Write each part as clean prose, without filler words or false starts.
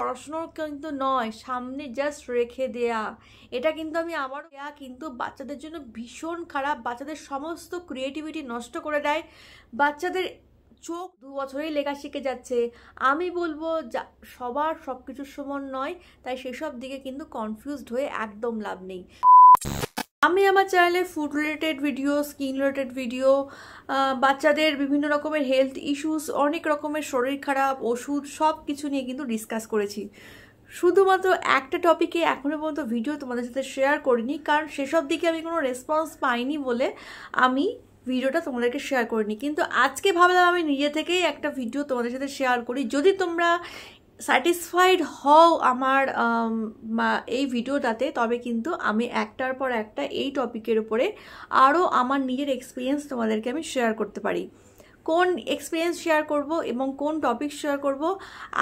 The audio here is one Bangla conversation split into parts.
পড়াশোনার কিন্তু নয়, সামনে জাস্ট রেখে দেয়া। এটা কিন্তু আমি আবারও দেয়া কিন্তু বাচ্চাদের জন্য ভীষণ খারাপ। বাচ্চাদের সমস্ত ক্রিয়েটিভিটি নষ্ট করে দেয়। বাচ্চাদের চোখ 2 বছরেই লেখা শিখে যাচ্ছে। আমি বলবো সবার সব কিছুর সমান নয়, তাই সেসব দিকে কিন্তু কনফিউজড হয়ে একদম লাভ নেই। আমি আমার চ্যানেলে food related video, skin related video, বাচ্চাদের বিভিন্ন রকমের হেলথ ইস্যুস, অনেক রকমের শরীর খারাপ, ওষুধ, সব কিছু নিয়ে কিন্তু ডিসকাস করেছি। শুধুমাত্র একটা টপিকে এখনও পর্যন্ত ভিডিও তোমাদের সাথে শেয়ার করিনি, কারণ সেসব দিকে আমি কোনো রেসপন্স পাইনি বলে আমি ভিডিওটা তোমাদেরকে শেয়ার করিনি। কিন্তু আজকে ভাবলাম আমি নিজে থেকেই একটা ভিডিও তোমাদের সাথে শেয়ার করি। যদি তোমরা স্যাটিসফাইড হও আমার এই ভিডিওটাতে, তবে কিন্তু আমি একটার পর একটা এই টপিকের উপরে আরও আমার নিজের এক্সপিরিয়েন্স তোমাদেরকে আমি শেয়ার করতে পারি। কোন এক্সপিরিয়েন্স শেয়ার করব এবং কোন টপিক শেয়ার করব,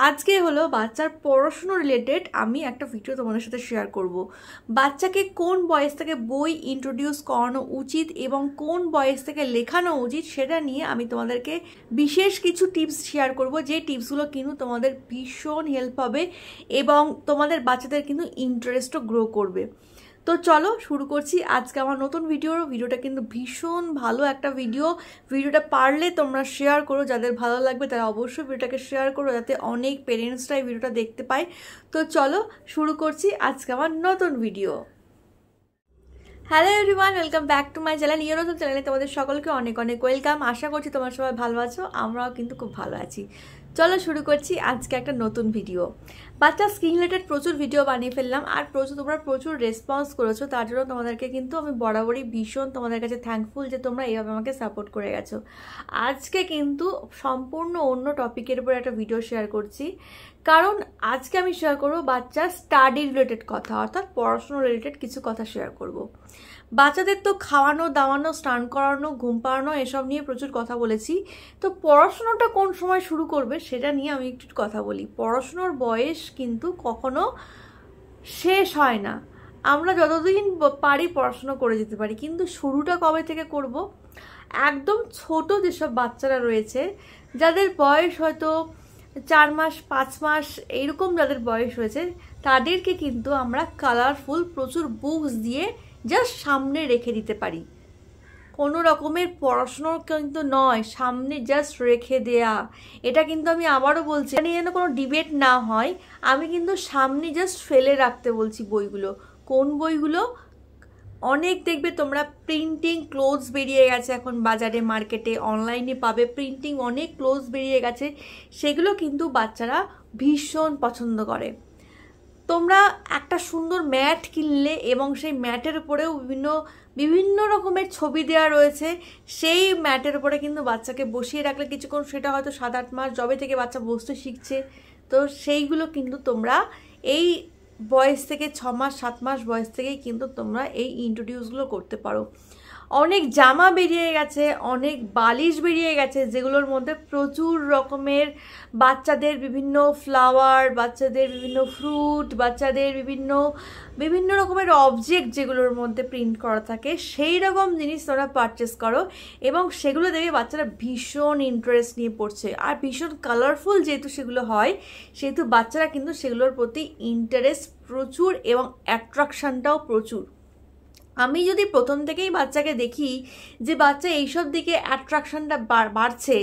আজকে হলো বাচ্চার পড়াশুনো রিলেটেড আমি একটা ভিডিও তোমাদের সাথে শেয়ার করব। বাচ্চাকে কোন বয়স থেকে বই ইন্ট্রোডিউস করানো উচিত এবং কোন বয়স থেকে লেখানো উচিত, সেটা নিয়ে আমি তোমাদেরকে বিশেষ কিছু টিপস শেয়ার করব, যে টিপসগুলো কিন্তু তোমাদের ভীষণ হেল্প হবে এবং তোমাদের বাচ্চাদের কিন্তু ইন্টারেস্টও গ্রো করবে। তো চলো শুরু করছি আজকে আমার নতুন ভিডিওটা কিন্তু ভীষণ ভালো একটা ভিডিওটা পারলে তোমরা শেয়ার করো, যাদের ভালো লাগবে তারা অবশ্যই ভিডিওটাকে শেয়ার করো, যাতে অনেক পেরেন্টসরাই ভিডিওটা দেখতে পায়। তো চলো শুরু করছি আজকে আমার নতুন video. Hello everyone, welcome back to my channel your নতুন চ্যানেলে তোমাদের সকলকে অনেক অনেক ওয়েলকাম। আশা করছি তোমরা সবাই ভালো আছো, আমরাও কিন্তু খুব ভালো আছি। চলো শুরু করছি আজকে একটা নতুন ভিডিও। বাচ্চা স্কিন রিলেটেড প্রচুর ভিডিও বানিয়ে ফেললাম, আর তোমরা প্রচুর রেসপন্স করেছো, তার জন্য তোমাদেরকে কিন্তু আমি বরাবরই ভীষণ তোমাদের কাছে থ্যাঙ্কফুল যে তোমরা এইভাবে আমাকে সাপোর্ট করে গেছো। আজকে কিন্তু সম্পূর্ণ অন্য টপিকের উপর একটা ভিডিও শেয়ার করছি, কারণ আজকে আমি শেয়ার করবো বাচ্চার স্টাডি রিলেটেড কথা, অর্থাৎ পড়াশোনা রিলেটেড কিছু কথা শেয়ার করব। বাচ্চাদের তো খাওয়ানো দাওয়ানো, স্নান করানো, ঘুম পাড়ানো এসব নিয়ে প্রচুর কথা বলেছি। তো পড়াশোনাটা কোন সময় শুরু করবে সেটা নিয়ে আমি একটু কথা বলি। পড়াশোনার বয়স কিন্তু কখনো শেষ হয় না। আমরা যতদিন পারি পড়াশোনা করে যেতে পারি, কিন্তু শুরুটা কবে থেকে করব? একদম ছোট যেসব বাচ্চারা রয়েছে, যাদের বয়স হয়তো 4 মাস 5 মাস এইরকম যাদের বয়স হয়েছে, তাদেরকে কিন্তু আমরা কালারফুল প্রচুর বুকস দিয়ে জাস্ট সামনে রেখে দিতে পারি। কোনো রকমের পড়াশোনার কিন্তু নয়, সামনে জাস্ট রেখে দেয়া। এটা কিন্তু আমি আবারও বলছি, এটা নিয়ে যেন কোনো ডিবেট না হয়। আমি কিন্তু সামনে জাস্ট ফেলে রাখতে বলছি বইগুলো। কোন বইগুলো? অনেক দেখবে তোমরা প্রিন্টিং ক্লোথস বেরিয়ে গেছে এখন বাজারে, মার্কেটে, অনলাইনে পাবে প্রিন্টিং অনেক ক্লোথস বেরিয়ে গেছে, সেগুলো কিন্তু বাচ্চারা ভীষণ পছন্দ করে। তোমরা একটা সুন্দর ম্যাট কিনলে এবং সেই ম্যাটের উপরেও বিভিন্ন রকমের ছবি দেওয়া রয়েছে, সেই ম্যাটের উপরে কিন্তু বাচ্চাকে বসিয়ে রাখলে কিছুক্ষণ, সেটা হয়তো 7-8 মাস যবে থেকে বাচ্চা বসতে শিখছে, তো সেইগুলো কিন্তু তোমরা এই বয়স থেকে 6 মাস 7 মাস বয়স থেকেই কিন্তু তোমরা এই ইন্ট্রোডিউসগুলো করতে পারো। অনেক জামা বেরিয়ে গেছে, অনেক বালিশ বেরিয়ে গেছে, যেগুলোর মধ্যে প্রচুর রকমের বাচ্চাদের বিভিন্ন ফ্লাওয়ার, বাচ্চাদের বিভিন্ন ফ্রুট, বাচ্চাদের বিভিন্ন রকমের অবজেক্ট যেগুলোর মধ্যে প্রিন্ট করা থাকে, সেই রকম জিনিস তোমরা পারচেস করো এবং সেগুলো দেখে বাচ্চারা ভীষণ ইন্টারেস্ট নিয়ে পড়ছে। আর ভীষণ কালারফুল যেহেতু সেগুলো হয়, সেহেতু বাচ্চারা কিন্তু সেগুলোর প্রতি ইন্টারেস্ট প্রচুর এবং অ্যাট্রাকশানটাও প্রচুর। আমি যদি প্রথম থেকেই বাচ্চাকে দেখি যে বাচ্চা এইসব দিকে অ্যাট্রাকশানটা বাড়ছে,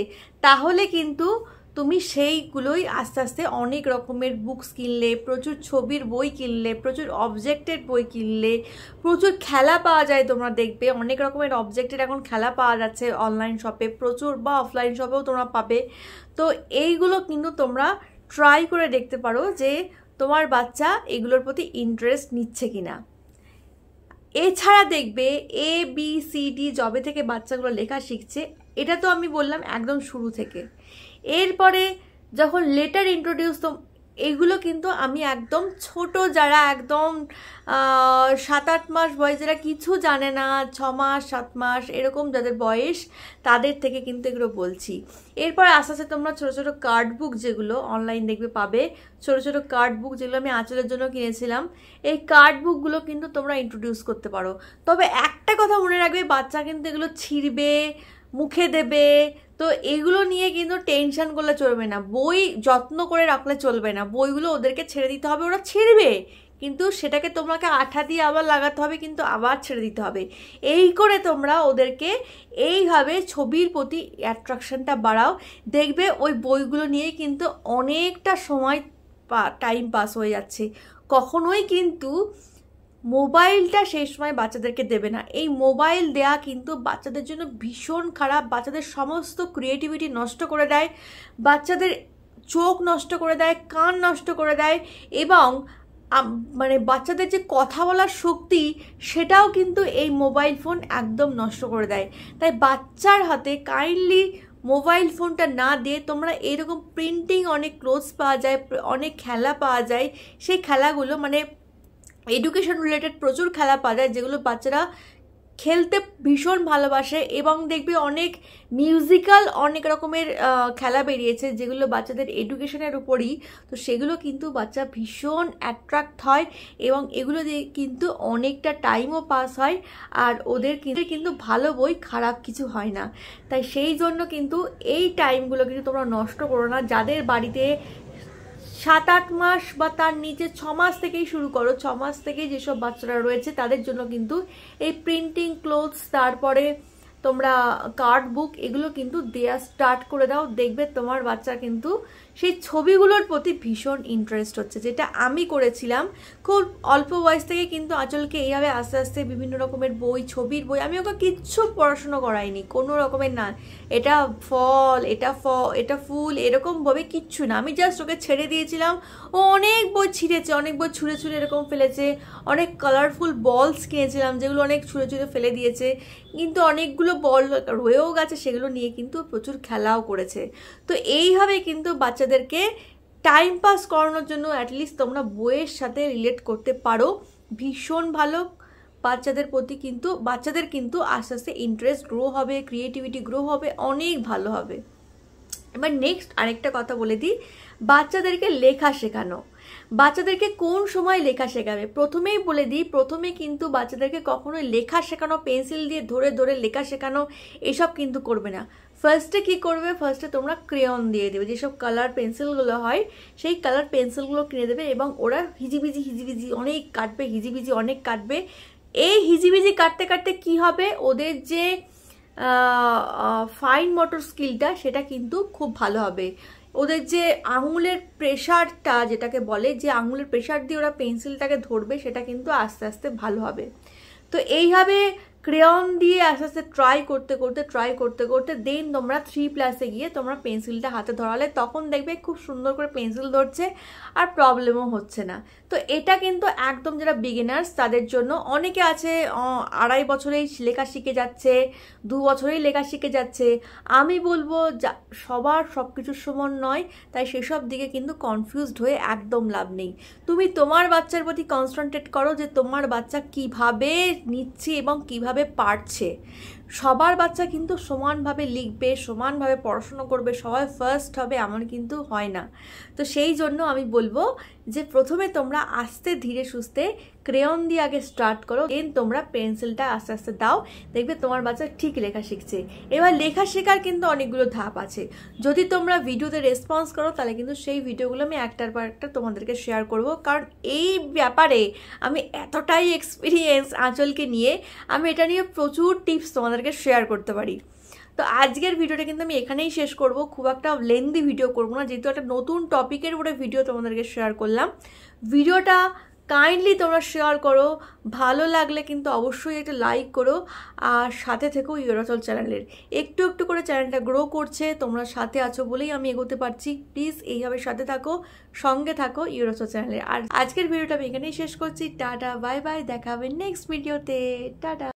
তাহলে কিন্তু তুমি সেইগুলোই আস্তে আস্তে অনেক রকমের বুকস কিনলে, প্রচুর ছবির বই কিনলে, প্রচুর অবজেক্টের বই কিনলে, প্রচুর খেলা পাওয়া যায়, তোমরা দেখবে অনেক রকমের অবজেক্টের এখন খেলা পাওয়া যাচ্ছে অনলাইন শপে প্রচুর, বা অফলাইন শপেও তোমরা পাবে। তো এইগুলো কিন্তু তোমরা ট্রাই করে দেখতে পারো যে তোমার বাচ্চা এগুলোর প্রতি ইন্টারেস্ট নিচ্ছে কিনা। এছাড়া দেখবে ABCD যবে থেকে বাচ্চাগুলো লেখা শিখছে, এটা তো আমি বললাম একদম শুরু থেকে। এরপরে যখন লেটার ইন্ট্রোডিউস, তো এগুলো কিন্তু আমি একদম ছোট, যারা একদম 7-8 মাস বয়স, যারা কিছু জানে না, 6 মাস 7 মাস এরকম যাদের বয়স, তাদের থেকে কিন্তু এগুলো বলছি। এরপর আস্তে আস্তে তোমরা ছোটো ছোটো কার্ড বুক, যেগুলো অনলাইন দেখবে পাবে, ছোটো ছোটো কার্ড বুক, যেগুলো আমি আঁচলের জন্য কিনেছিলাম, এই কার্ড বুকগুলো কিন্তু তোমরা ইন্ট্রোডিউস করতে পারো। তবে একটা কথা মনে রাখবে, বাচ্চা কিন্তু এগুলো ছিঁড়বে, মুখে দেবে, তো তো এগুলো নিয়ে কিন্তু টেনশন করলে চলবে না, বই যত্ন করে রাখলে চলবে না, বইগুলো ওদেরকে ছেড়ে দিতে হবে, ওরা ছেড়বে, কিন্তু সেটাকে তোমাকে আঠা দিয়ে আবার লাগাতে হবে, কিন্তু আবার ছেড়ে দিতে হবে। এই করে তোমরা ওদেরকে এইভাবে ছবির প্রতি অ্যাট্রাকশনটা বাড়াও, দেখবে ওই বইগুলো নিয়ে কিন্তু অনেকটা সময় টাইম পাস হয়ে যাচ্ছে। কখনোই কিন্তু মোবাইলটা সেই সময় বাচ্চাদেরকে দেবে না। এই মোবাইল দেয়া কিন্তু বাচ্চাদের জন্য ভীষণ খারাপ, বাচ্চাদের সমস্ত ক্রিয়েটিভিটি নষ্ট করে দেয়, বাচ্চাদের চোখ নষ্ট করে দেয়, কান নষ্ট করে দেয়, এবং মানে বাচ্চাদের যে কথা বলার শক্তি সেটাও কিন্তু এই মোবাইল ফোন একদম নষ্ট করে দেয়। তাই বাচ্চার হাতে কাইন্ডলি মোবাইল ফোনটা না দিয়ে তোমরা এরকম প্রিন্টিং অনেক ক্লোথস পাওয়া যায়, অনেক খেলা পাওয়া যায়, সেই খেলাগুলো মানে এডুকেশন রিলেটেড প্রচুর খেলা পাওয়া যায় যেগুলো বাচ্চারা খেলতে ভীষণ ভালোবাসে, এবং দেখবে অনেক মিউজিক্যাল অনেক রকমের খেলা বেরিয়েছে যেগুলো বাচ্চাদের এডুকেশনের উপরই, তো সেগুলো কিন্তু বাচ্চা ভীষণ অ্যাট্রাক্ট হয়, এবং এগুলো দিয়ে কিন্তু অনেকটা টাইমও পাস হয়, আর ওদের কিন্তু ভালো বই খারাপ কিছু হয় না। তাই সেই জন্য কিন্তু এই টাইমগুলো কিন্তু তোমরা নষ্ট করো না। যাদের বাড়িতে 7-8 মাস বা তার নিচে 6 মাস থেকেই শুরু করো, 6 মাস থেকেই যেসব বাচ্চারা রয়েছে তাদের জন্য কিন্তু এই প্রিন্টিং ক্লোথস, তারপরে তোমরা কার্ড বুক, এগুলো কিন্তু দেয়া স্টার্ট করে দাও, দেখবে তোমার বাচ্চা কিন্তু সেই ছবিগুলোর প্রতি ভীষণ ইন্টারেস্ট হচ্ছে, যেটা আমি করেছিলাম। খুব অল্প বয়স থেকে কিন্তু আঁচলকে এইভাবে আস্তে আস্তে বিভিন্ন রকমের বই, ছবির বই, আমি ওকে কিচ্ছু পড়াশুনো করাইনি, কোনো রকমের না, এটা ফল, এটা ফুল, এরকমভাবে কিচ্ছু না, আমি জাস্ট ওকে ছেড়ে দিয়েছিলাম। ও অনেক বই ছিঁড়েছে, অনেক বই ছুঁড়ে ছুঁড়ে এরকম ফেলেছে, অনেক কালারফুল বলস কিনেছিলাম যেগুলো অনেক ছুঁড়ে ছুঁড়ে ফেলে দিয়েছে, কিন্তু অনেকগুলো বল রয়েও গেছে, সেগুলো নিয়ে কিন্তু প্রচুর খেলাও করেছে। তো এইভাবে কিন্তু বাচ্চাদেরকে টাইম পাস করানোর জন্য অ্যাটলিস্ট তোমরা বইয়ের সাথে রিলেট করতে পারো, ভীষণ ভালো। বাচ্চাদের প্রতি কিন্তু বাচ্চাদের কিন্তু আস্তে আস্তে ইন্টারেস্ট গ্রো হবে, ক্রিয়েটিভিটি গ্রো হবে, অনেক ভালো হবে। এবার নেক্সট আরেকটা কথা বলে দিই, বাচ্চাদেরকে লেখা শেখানো। বাচ্চাদেরকে কোন সময় লেখা শেখাবে প্রথমেই বলে দিই, প্রথমে কিন্তু বাচ্চাদেরকে কখনোই লেখা শেখানো, পেন্সিল দিয়ে ধরে ধরে লেখা শেখানো এসব কিন্তু করবে না। ফার্স্টে কি করবে, ফার্স্টে তোমরা ক্রেয়ন দিয়ে দেবে, যেসব কালার পেন্সিলগুলো হয় সেই কালার পেন্সিলগুলো কিনে দেবে, এবং ওরা হিজিবিজি অনেক কাটবে, হিজিবিজি অনেক কাটবে। এই হিজিবিজি কাটতে কাটতে কি হবে, ওদের যে ফাইন মোটর স্কিলটা সেটা কিন্তু খুব ভালো হবে। ওদের যে আঙুলের প্রেশারটা, যেটাকে বলে যে আঙুলের প্রেশার দিয়ে ওরা পেন্সিলটাকে ধরবে, সেটা কিন্তু আস্তে আস্তে ভালো হবে। তো এইভাবে ক্রেয়ন দিয়ে আস্তে আস্তে ট্রাই করতে করতে দেন তোমরা 3+ গিয়ে তোমরা পেন্সিলটা হাতে ধরালে তখন দেখবে খুব সুন্দর করে পেন্সিল ধরছে আর প্রবলেমও হচ্ছে না। তো এটা কিন্তু একদম যারা বিগিনার্স তাদের জন্য, অনেকে আছে 2.5 বছরেই লেখা শিখে যাচ্ছে, 2 বছরেই লেখা শিখে যাচ্ছে। আমি বলবো সবার সব কিছুর সমান নয়, তাই সেসব দিকে কিন্তু কনফিউজড হয়ে একদম লাভ নেই। তুমি তোমার বাচ্চার প্রতি কনসেন্ট্রেট করো যে তোমার বাচ্চা কিভাবে নিচ্ছে এবং কিভাবে পারছে। সবার বাচ্চা কিন্তু সমানভাবে লিখবে, সমানভাবে পড়াশোনা করবে, সবাই ফার্স্ট হবে এমন কিন্তু হয় না। তো সেই জন্য আমি বলবো যে প্রথমে তোমরা আস্তে ধীরে সুস্থে ক্রেয়ন দিয়ে আগে স্টার্ট করো, দেন তোমরা পেন্সিলটা আস্তে আস্তে দাও, দেখবে তোমার বাচ্চা ঠিক লেখা শিখছে। এবার লেখা শেখার কিন্তু অনেকগুলো ধাপ আছে, যদি তোমরা ভিডিওতে রেসপন্স করো তাহলে কিন্তু সেই ভিডিওগুলো আমি একটার পর একটা তোমাদেরকে শেয়ার করব, কারণ এই ব্যাপারে আমি এতটাই এক্সপিরিয়েন্স আঁচলকে নিয়ে, আমি এটা নিয়ে প্রচুর টিপস তোমাদেরকে শেয়ার করতে পারি। তো আজকের ভিডিওটা কিন্তু আমি এখানেই শেষ করব, খুব একটা লেন্দি ভিডিও করবো না, যেহেতু একটা নতুন টপিকের উপরে ভিডিও তোমাদেরকে শেয়ার করলাম। ভিডিওটা কাইন্ডলি তোমরা শেয়ার করো, ভালো লাগলে কিন্তু অবশ্যই একটা লাইক করো, আর সাথে থেকেও ইউরাচল চ্যানেলের একটু একটু করে চ্যানেলটা গ্রো করছে, তোমরা সাথে আছো বলেই আমি এগোতে পারছি। প্লিজ এইভাবে সাথে থাকো, সঙ্গে থাকো ইউরাচল চ্যানেলের। আর আজকের ভিডিওটা আমি এখানেই শেষ করছি। টাটা, বাই বাই, দেখা হবে নেক্সট ভিডিওতে। টাটা।